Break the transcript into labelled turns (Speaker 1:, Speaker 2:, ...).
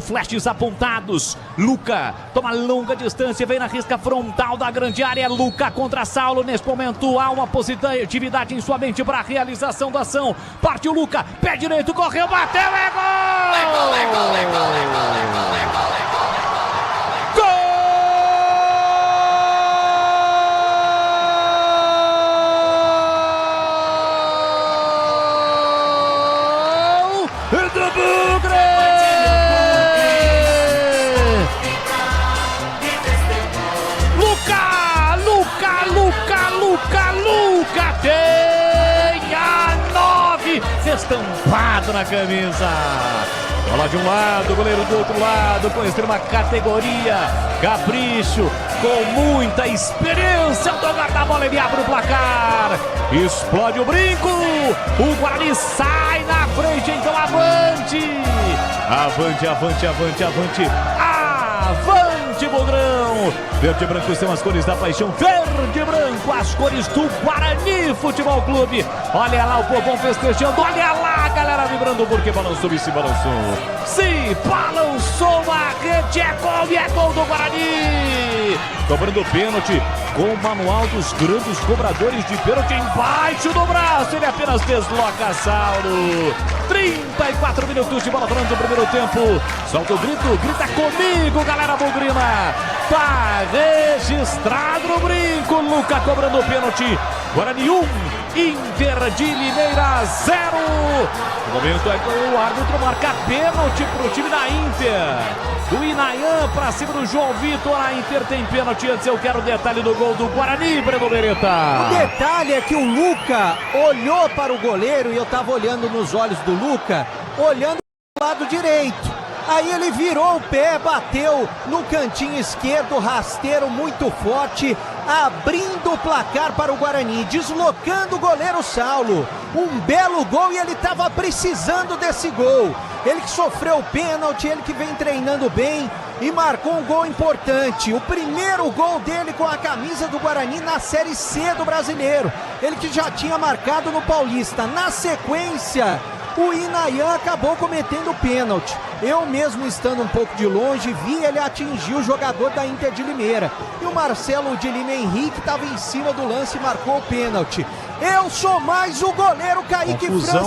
Speaker 1: Flashes apontados, Luca toma longa distância, vem na risca frontal da grande área, Luca contra Saulo, neste momento há uma positividade em sua mente para a realização da ação, partiu Luca, pé direito, correu, bateu, é gol! Do Bugre! Luca tem a 9 estampado na camisa. Bola de um lado, goleiro do outro lado, com extrema categoria, capricho, com muita experiência. Ao tocar da bola ele abre o placar, explode o brinco, o Guarani sai na frente, então avante, Bugrão! Verde e branco são as cores da paixão. Verde e branco, as cores do Guarani Futebol Clube. Olha lá o povão festejando. Olha lá a galera vibrando porque balançou e se balançou. Se balançou a rede. É gol do Guarani. Cobrando pênalti com o manual dos grandes cobradores de pênalti embaixo do braço. Ele apenas desloca Saulo. 34 minutos de bola rolando no primeiro tempo. Solta o grito, grita comigo, galera bugrina. Tá registrado no brinco. Luca cobrando o pênalti. Guarani 1, Inter de Limeira 0. No momento é que o árbitro marca pênalti para o time da Inter. Do Inayan para cima do João Vitor. A Inter tem pênalti. Antes eu quero o detalhe do gol do Guarani, Breno Beretta.
Speaker 2: O detalhe é que o Luca olhou para o goleiro e eu estava olhando nos olhos do Luca, olhando para o lado direito. Aí ele virou o pé, bateu no cantinho esquerdo, rasteiro muito forte, abrindo o placar para o Guarani, deslocando o goleiro Saulo. Um belo gol e ele estava precisando desse gol. Ele que sofreu o pênalti, ele que vem treinando bem e marcou um gol importante. O primeiro gol dele com a camisa do Guarani na Série C do Brasileiro. Ele que já tinha marcado no Paulista. Na sequência, o Inayan acabou cometendo o pênalti. Eu mesmo estando um pouco de longe, vi ele atingir o jogador da Inter de Limeira. E o Marcelo de Lima Henrique estava em cima do lance e marcou o pênalti. Eu sou mais o goleiro Kaique França.